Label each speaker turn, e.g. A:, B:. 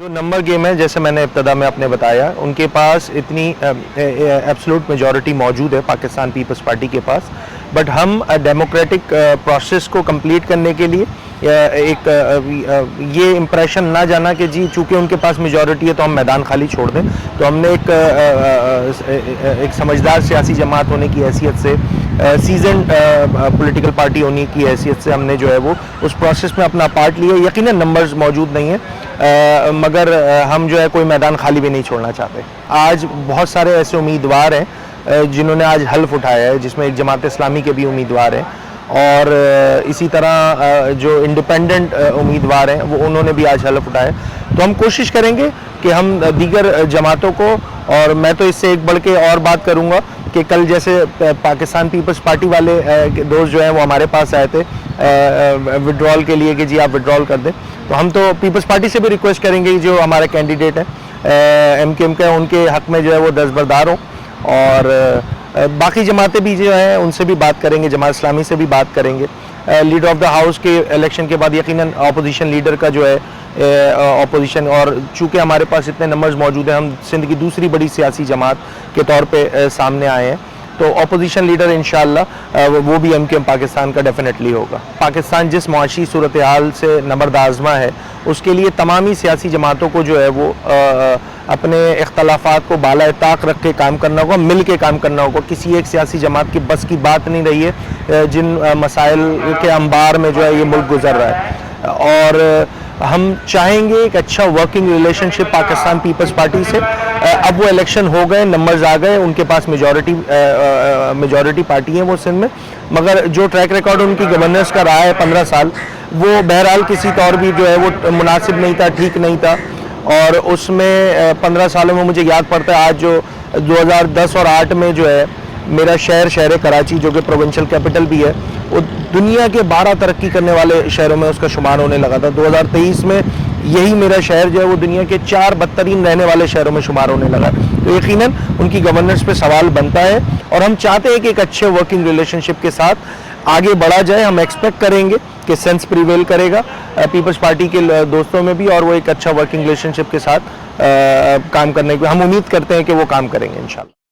A: जो number game है, जैसे मैंने इब्तदा में आपने बताया, उनके पास इतनी एब्सोल्यूट मेजॉरिटी मौजूद है पाकिस्तान पीपल्स पार्टी के पास, बट हम डेमोक्रेटिक प्रोसेस को कंप्लीट करने के लिए ये इम्प्रेशन ना जाना कि जी चूँकि उनके पास मेजॉरिटी है तो हम मैदान खाली छोड़ दें। तो हमने एक समझदार सियासी जमात होने की हैसियत से, सीजन पॉलिटिकल पार्टी होने की हैसियत से हमने जो है वो उस प्रोसेस में अपना पार्ट लिया। यकीनन नंबर्स मौजूद नहीं है, मगर हम जो है कोई मैदान खाली भी नहीं छोड़ना चाहते। आज बहुत सारे ऐसे उम्मीदवार हैं जिन्होंने आज हल्फ उठाया है, जिसमें एक जमात इस्लामी के भी उम्मीदवार हैं और इसी तरह जो इंडिपेंडेंट उम्मीदवार हैं वो उन्होंने भी आज हल्फ उठाया। तो हम कोशिश करेंगे कि हम दीगर जमातों को, और मैं तो इससे एक बढ़ के और बात करूंगा कि कल जैसे पाकिस्तान पीपल्स पार्टी वाले दोस्त जो हैं वो हमारे पास आए थे विड्रॉल के लिए कि जी आप विड्रॉल कर दें, तो हम तो पीपल्स पार्टी से भी रिक्वेस्ट करेंगे कि जो हमारे कैंडिडेट हैं MKM का, उनके हक़ में जो है वो दस्तबरदार हों, और बाकी जमातें भी जो हैं उनसे भी बात करेंगे, जमात इस्लामी से भी बात करेंगे। लीडर ऑफ द हाउस के इलेक्शन के बाद यकीनन अपोजिशन लीडर का जो है अपोजिशन, और चूँकि हमारे पास इतने नंबर्स मौजूद हैं, हम सिंध की दूसरी बड़ी सियासी जमात के तौर पे सामने आए हैं, तो अपोजिशन लीडर इंशाअल्लाह वो भी MKM पाकिस्तान का डेफिनेटली होगा। पाकिस्तान जिस मुआशी सूरत हाल से नबरदाज़मा है, उसके लिए तमामी सियासी जमातों को जो है वो अपने इख्तलाफात को बाला ताक रख के काम करना होगा, मिल के काम करना होगा। किसी एक सियासी जमात की बस की बात नहीं रही है जिन मसाइल के अंबार में जो है ये मुल्क गुजर रहा है, और हम चाहेंगे एक अच्छा working relationship Pakistan people's party से। अब वो इलेक्शन हो गए, नंबर्स आ गए, उनके पास मेजॉरिटी पार्टी है वो सिंध में, मगर जो ट्रैक रिकॉर्ड उनकी गवर्नेंस का रहा है 15 साल, वो बहरहाल किसी तौर भी जो है वो मुनासिब नहीं था, ठीक नहीं था। और उसमें 15 सालों में मुझे याद पड़ता है आज जो 2010 और 8 में जो है मेरा शहर कराची, जो कि प्रोविंशियल कैपिटल भी है, वो दुनिया के 12 तरक्की करने वाले शहरों में उसका शुमार होने लगा था। 2023 में यही मेरा शहर जो है वो दुनिया के 4 बदतरीन रहने वाले शहरों में शुमार होने लगा। तो यकीनन उनकी गवर्नेंस पे सवाल बनता है, और हम चाहते हैं कि एक अच्छे वर्किंग रिलेशनशिप के साथ आगे बढ़ा जाए। हम एक्सपेक्ट करेंगे कि सेंस प्रिवेल करेगा पीपल्स पार्टी के दोस्तों में भी, और वो एक अच्छा वर्किंग रिलेशनशिप के साथ काम करने की हम उम्मीद करते हैं कि वो काम करेंगे इंशाल्लाह।